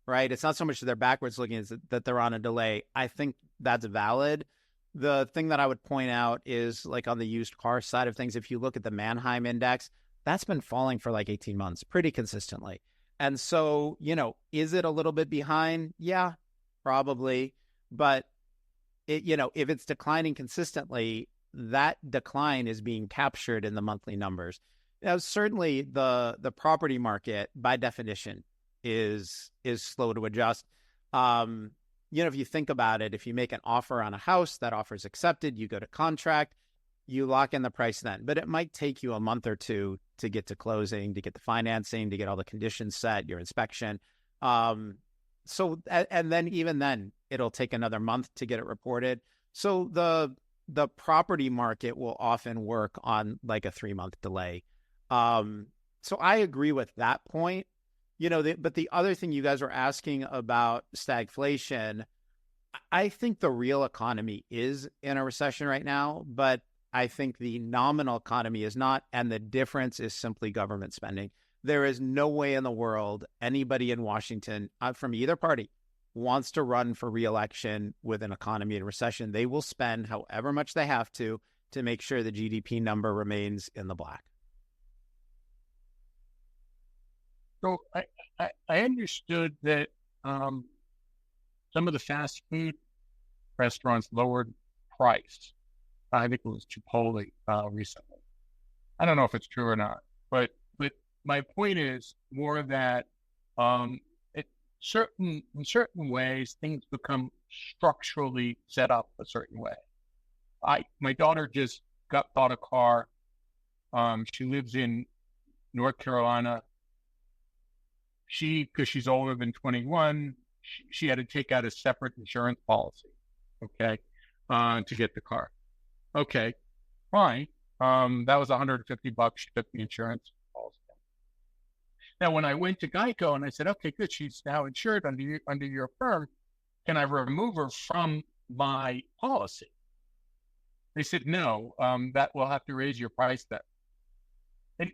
right? It's not so much that they're backwards looking as that they're on a delay. I think that's valid. The thing that I would point out is, like, on the used car side of things, if you look at the Manheim index, that's been falling for like 18 months pretty consistently. And so, is it a little bit behind? Yeah, probably. But if it's declining consistently, that decline is being captured in the monthly numbers. Now, certainly the property market by definition is slow to adjust. If you think about it, if you make an offer on a house, that offer is accepted, you go to contract, you lock in the price then. But it might take you a month or two to get to closing, to get the financing, to get all the conditions set, your inspection. And then even then, it'll take another month to get it reported. So the property market will often work on like a 3-month delay. So I agree with that point. But the other thing you guys were asking about stagflation, I think the real economy is in a recession right now, but I think the nominal economy is not, and the difference is simply government spending. There is no way in the world anybody in Washington from either party wants to run for re-election with an economy in recession. They will spend however much they have to make sure the GDP number remains in the black. So I understood that some of the fast food restaurants lowered price. I think it was Chipotle recently. I don't know if it's true or not, but my point is more that in certain ways things become structurally set up a certain way. My daughter just bought a car. She lives in North Carolina. Because she's older than 21, she had to take out a separate insurance policy, okay, to get the car. Okay, fine. That was $150. She took the insurance policy. Now, when I went to Geico and I said, okay, good, she's now insured under your firm, can I remove her from my policy? They said, no, that will have to raise your price then. And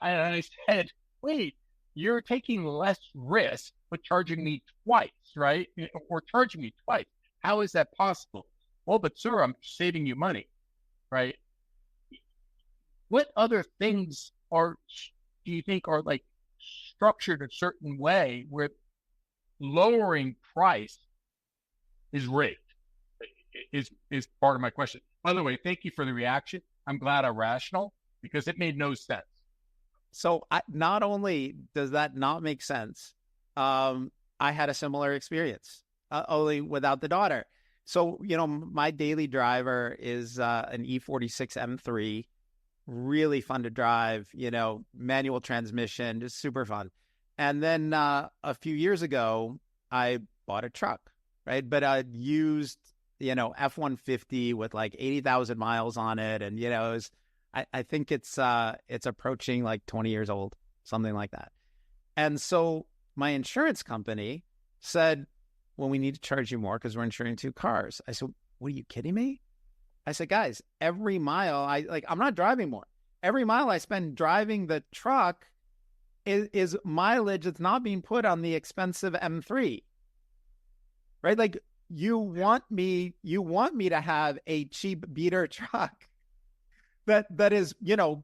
I said, wait. You're taking less risk, but charging me twice, right? Or charging me twice. How is that possible? Well, but sir, I'm saving you money, right? What other things do you think are like structured a certain way where lowering price is rigged? Is part of my question. By the way, thank you for the reaction. I'm glad I'm rational because it made no sense. So not only does that not make sense, I had a similar experience, only without the daughter. So, my daily driver is an E46 M3, really fun to drive, manual transmission, just super fun. And then a few years ago, I bought a truck, right? But I used, F-150 with like 80,000 miles on it. And, I think it's approaching like 20 years old, something like that. And so my insurance company said, well, we need to charge you more because we're insuring 2 cars. I said, what, are you kidding me? I said, guys, every mile I'm not driving more. Every mile I spend driving the truck is mileage that's not being put on the expensive M3, right? Like you want me to have a cheap beater truck that is,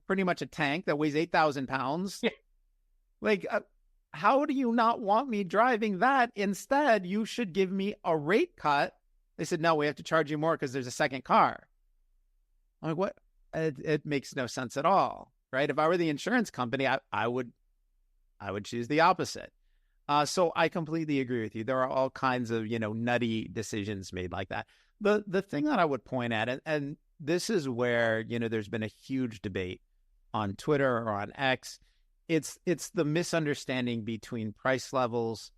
pretty much a tank that weighs 8,000 pounds. Yeah. Like, how do you not want me driving that? Instead, you should give me a rate cut. They said, no, we have to charge you more because there's a second car. I'm like, what? It makes no sense at all, right? If I were the insurance company, I would choose the opposite. So I completely agree with you. There are all kinds of, nutty decisions made like that. The thing that I would point at, and this is where, there's been a huge debate on Twitter or on X. It's the misunderstanding between price levels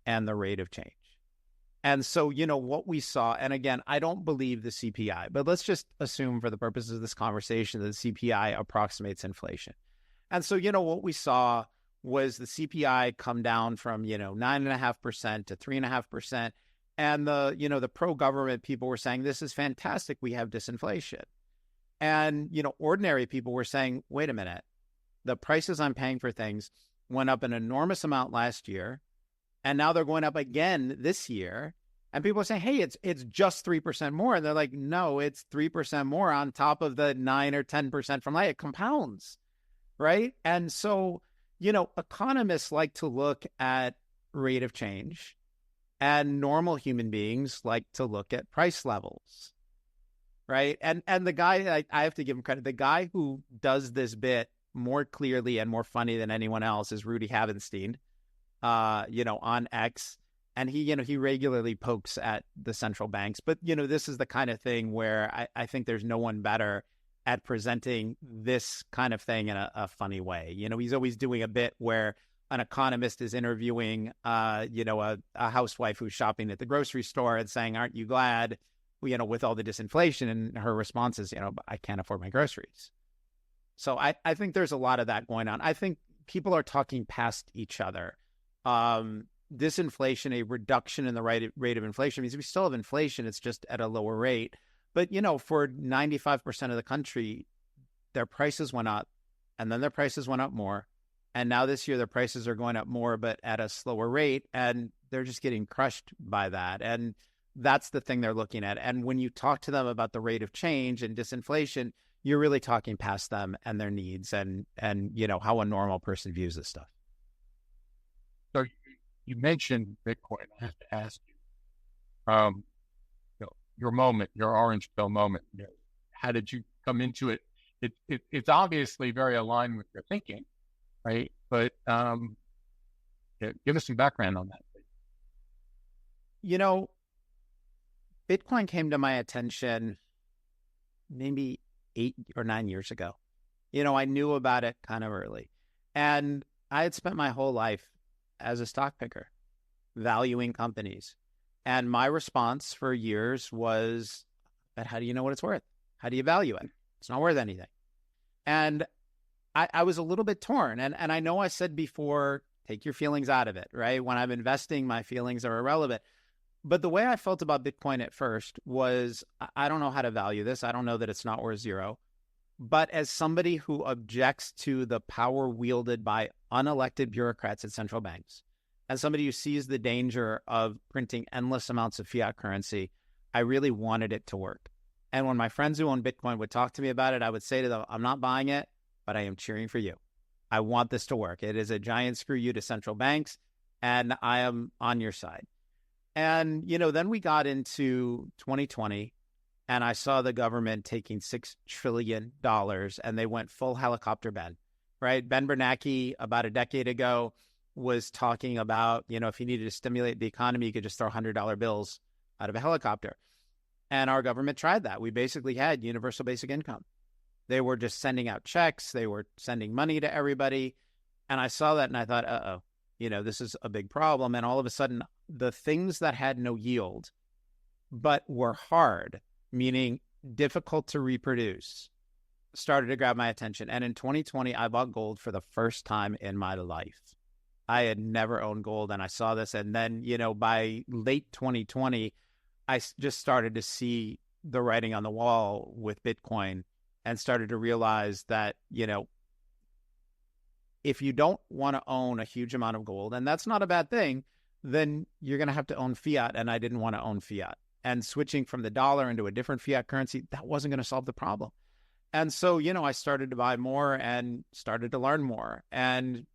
and the rate of change. And so, what we saw, and again, I don't believe the CPI, but let's just assume for the purposes of this conversation that the CPI approximates inflation. And so, what we saw was the CPI come down from, 9.5% to 3.5%. And the pro-government people were saying, this is fantastic. We have disinflation. And, ordinary people were saying, wait a minute, the prices I'm paying for things went up an enormous amount last year. And now they're going up again this year. And people are saying, hey, it's just 3% more. And they're like, no, it's 3% more on top of the 9 or 10% from last. It compounds, right? And so, economists like to look at rate of change, and normal human beings like to look at price levels, right? And the guy, I have to give him credit, the guy who does this bit more clearly and more funny than anyone else is Rudy Havenstein, on X. And he regularly pokes at the central banks. But, this is the kind of thing where I think there's no one better at presenting this kind of thing in a funny way. He's always doing a bit where an economist is interviewing, a housewife who's shopping at the grocery store and saying, aren't you glad, with all the disinflation? And her response is, I can't afford my groceries. So I think there's a lot of that going on. I think people are talking past each other. Disinflation, a reduction in the rate of inflation, means we still have inflation. It's just at a lower rate. But, for 95% of the country, their prices went up, and then their prices went up more. And now this year, their prices are going up more, but at a slower rate. And they're just getting crushed by that. And that's the thing they're looking at. And when you talk to them about the rate of change and disinflation, you're really talking past them and their needs and how a normal person views this stuff. So you mentioned Bitcoin. I have to ask you, your moment, your orange pill moment. How did you come into it? It's obviously very aligned with your thinking, right? But give us some background on that, please. Bitcoin came to my attention maybe 8 or 9 years ago. I knew about it kind of early. And I had spent my whole life as a stock picker, valuing companies. And my response for years was, but how do you know what it's worth? How do you value it? It's not worth anything. And I was a little bit torn. And I know I said before, take your feelings out of it, right? When I'm investing, my feelings are irrelevant. But the way I felt about Bitcoin at first was, I don't know how to value this. I don't know that it's not worth zero. But as somebody who objects to the power wielded by unelected bureaucrats at central banks, as somebody who sees the danger of printing endless amounts of fiat currency, I really wanted it to work. And when my friends who own Bitcoin would talk to me about it, I would say to them, I'm not buying it, but I am cheering for you. I want this to work. It is a giant screw you to central banks, and I am on your side. And, then we got into 2020, and I saw the government taking $6 trillion, and they went full helicopter Ben, right? Ben Bernanke, about a decade ago, was talking about, if you needed to stimulate the economy, you could just throw $100 bills out of a helicopter. And our government tried that. We basically had universal basic income. They were just sending out checks. They were sending money to everybody. And I saw that and I thought, this is a big problem. And all of a sudden, the things that had no yield, but were hard, meaning difficult to reproduce, started to grab my attention. And in 2020, I bought gold for the first time in my life. I had never owned gold, and I saw this. And then, by late 2020, I just started to see the writing on the wall with Bitcoin and started to realize that, if you don't want to own a huge amount of gold, and that's not a bad thing, then you're going to have to own fiat. And I didn't want to own fiat. And switching from the dollar into a different fiat currency, that wasn't going to solve the problem. And so, I started to buy more and started to learn more. And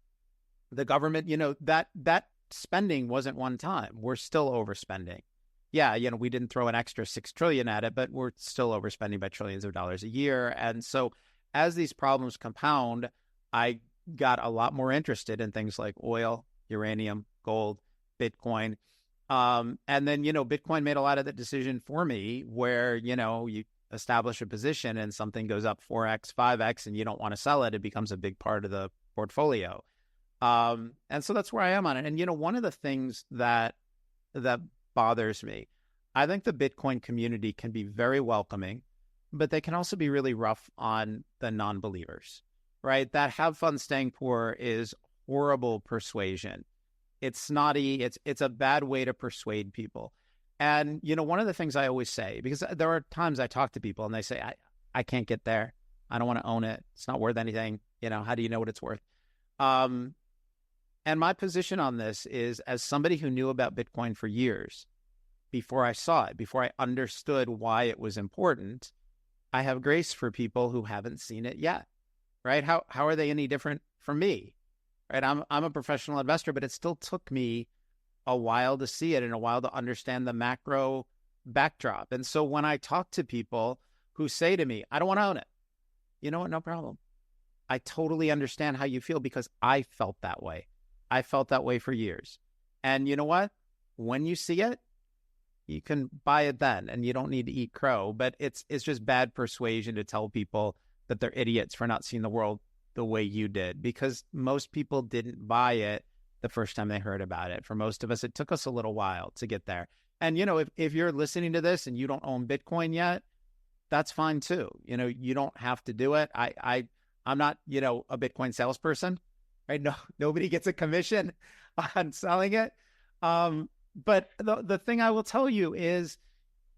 the government, that spending wasn't one time. We're still overspending. Yeah, we didn't throw an extra 6 trillion at it, but we're still overspending by trillions of dollars a year. And so as these problems compound, I got a lot more interested in things like oil, uranium, gold, Bitcoin. And then, Bitcoin made a lot of the decision for me where, you establish a position and something goes up 4x, 5x, and you don't want to sell it. It becomes a big part of the portfolio. And so that's where I am on it. And, one of the things that bothers me, I think the Bitcoin community can be very welcoming, but they can also be really rough on the non-believers, right? That have fun staying poor is horrible persuasion. It's snotty. It's a bad way to persuade people. And, one of the things I always say, because there are times I talk to people and they say, I can't get there. I don't want to own it. It's not worth anything. How do you know what it's worth? And my position on this is, as somebody who knew about Bitcoin for years, before I saw it, before I understood why it was important, I have grace for people who haven't seen it yet, right? How are they any different from me? Right? I'm a professional investor, but it still took me a while to see it and a while to understand the macro backdrop. And so when I talk to people who say to me, I don't want to own it, you know what? No problem. I totally understand how you feel because I felt that way. I felt that way for years. And you know what? When you see it, you can buy it then and you don't need to eat crow. But it's just bad persuasion to tell people that they're idiots for not seeing the world the way you did, because most people didn't buy it the first time they heard about it. For most of us, it took us a little while to get there. And, if you're listening to this and you don't own Bitcoin yet, that's fine too. You don't have to do it. I'm not, a Bitcoin salesperson, right? No, nobody gets a commission on selling it. But the thing I will tell you is,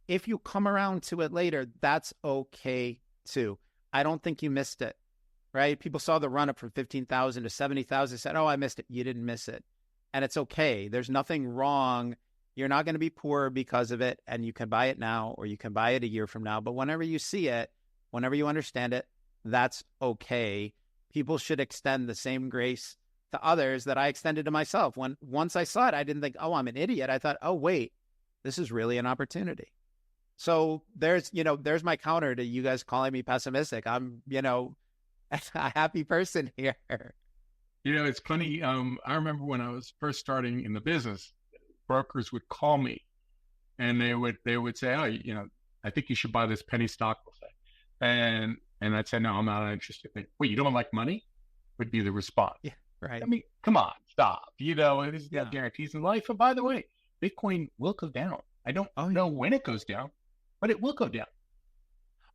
if you come around to it later, that's okay too. I don't think you missed it. Right? People saw the run up from 15,000 to 70,000, said, oh, I missed it. You didn't miss it. And it's okay. There's nothing wrong. You're not going to be poor because of it. And you can buy it now, or you can buy it a year from now. But whenever you see it, whenever you understand it, that's okay. People should extend the same grace to others that I extended to myself. Once I saw it, I didn't think, oh, I'm an idiot. I thought, oh, wait, this is really an opportunity. So there's my counter to you guys calling me pessimistic. I'm, a happy person here. It's funny. I remember when I was first starting in the business, brokers would call me and they would say, oh, I think you should buy this penny stock. And I'd say, no, I'm not interested. Wait, you don't like money? Would be the response. Yeah, right. I mean, come on, stop. There's no guarantees in life. And by the way, Bitcoin will go down. I don't know when it goes down, but it will go down.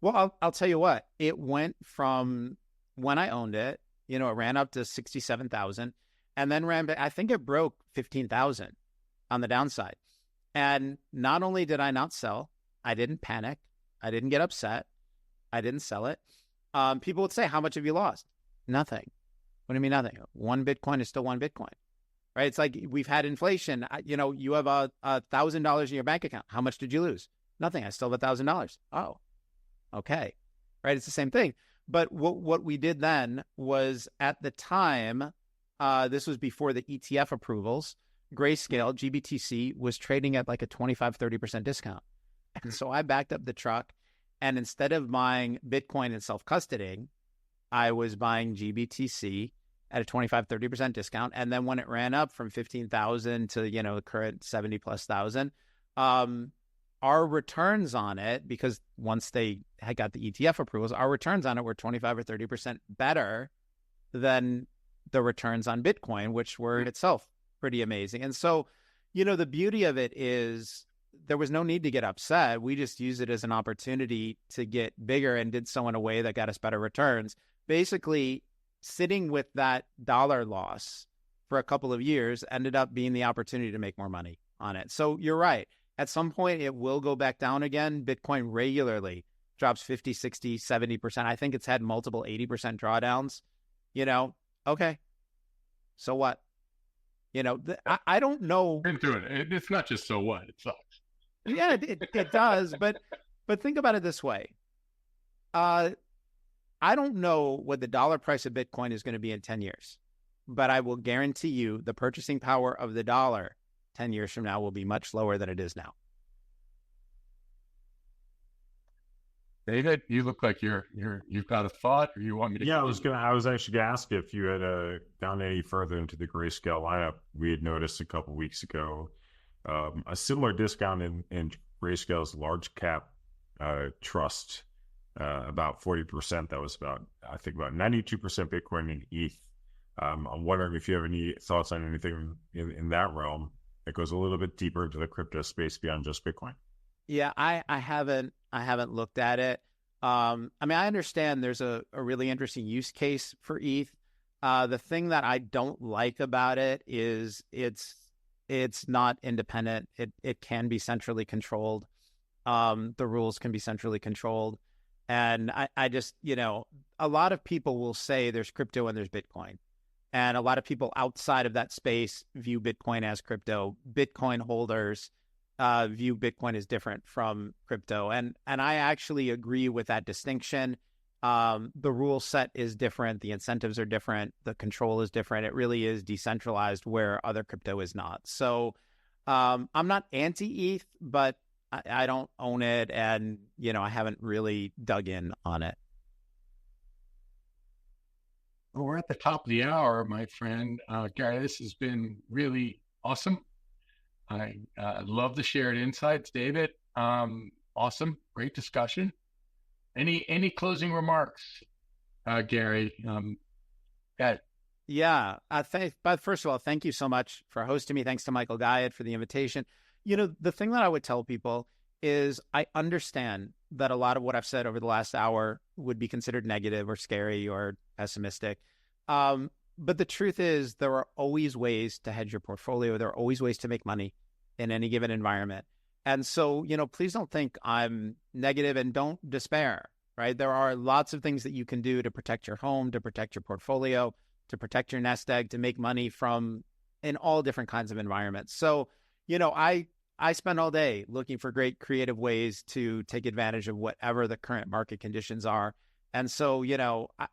Well, I'll tell you what, it went from when I owned it, it ran up to 67,000 and then ran back. I think it broke 15,000 on the downside. And not only did I not sell, I didn't panic. I didn't get upset. I didn't sell it. People would say, how much have you lost? Nothing. What do you mean nothing? One Bitcoin is still one Bitcoin, right? It's like we've had inflation. You have $1,000 in your bank account. How much did you lose? Nothing. I still have $1,000. Oh, okay. Right. It's the same thing. But what we did then was, at the time, this was before the ETF approvals, Grayscale, GBTC, was trading at like a 25-30% discount. And so I backed up the truck, and instead of buying Bitcoin and self-custodying, I was buying GBTC at a 25, 30% discount. And then when it ran up from 15,000 to, the current 70 plus thousand, our returns on it, because once they had got the ETF approvals, our returns on it were 25 or 30% better than the returns on Bitcoin, which were in itself pretty amazing. And so, the beauty of it is there was no need to get upset. We just used it as an opportunity to get bigger and did so in a way that got us better returns. Basically, sitting with that dollar loss for a couple of years ended up being the opportunity to make more money on it. So you're right. At some point, it will go back down again. Bitcoin regularly drops 50, 60, 70%. I think it's had multiple 80% drawdowns. Okay. So what? I don't know. Been through it. It's not just so what. It sucks. Yeah, it does. But think about it this way. I don't know what the dollar price of Bitcoin is going to be in 10 years, but I will guarantee you the purchasing power of the dollar 10 years from now will be much lower than it is now. David, you look like you've got a thought, or you want me to? Yeah, I was actually gonna ask if you had gone any further into the Grayscale lineup. We had noticed a couple weeks ago a similar discount in Grayscale's large cap trust, about 40%. That was about 92% Bitcoin and ETH. I'm wondering if you have any thoughts on anything in that realm that goes a little bit deeper into the crypto space beyond just Bitcoin. Yeah, I haven't looked at it. I understand there's a really interesting use case for ETH. The thing that I don't like about it is it's not independent. It can be centrally controlled. The rules can be centrally controlled. And I just, a lot of people will say there's crypto and there's Bitcoin. And a lot of people outside of that space view Bitcoin as crypto. Bitcoin holders view Bitcoin as different from crypto. And I actually agree with that distinction. The rule set is different. The incentives are different. The control is different. It really is decentralized where other crypto is not. So I'm not anti-ETH, but I don't own it. And, I haven't really dug in on it. Well, we're at the top of the hour, my friend. Gary, this has been really awesome. I love the shared insights, David. Awesome. Great discussion. Any closing remarks, Gary? Yeah. But first of all, thank you so much for hosting me. Thanks to Michael Guyot for the invitation. The thing that I would tell people is I understand that a lot of what I've said over the last hour would be considered negative or scary or pessimistic. But the truth is there are always ways to hedge your portfolio. There are always ways to make money in any given environment. And so, please don't think I'm negative and don't despair, right? There are lots of things that you can do to protect your home, to protect your portfolio, to protect your nest egg, to make money in all different kinds of environments. So, I spend all day looking for great creative ways to take advantage of whatever the current market conditions are. And so,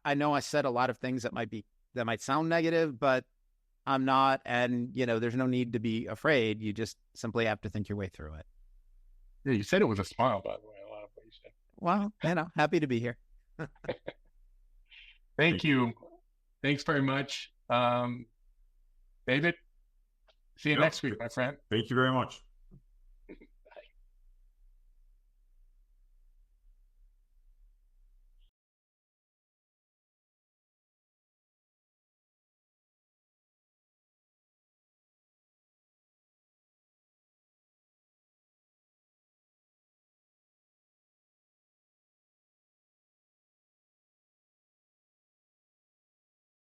I know I said a lot of things that might sound negative, but I'm not. And, there's no need to be afraid. You just simply have to think your way through it. Yeah, you said it with a smile, by the way, a lot of what you said. Well, happy to be here. Thank you. Thanks very much. David, see you next week, my friend. Thank you very much.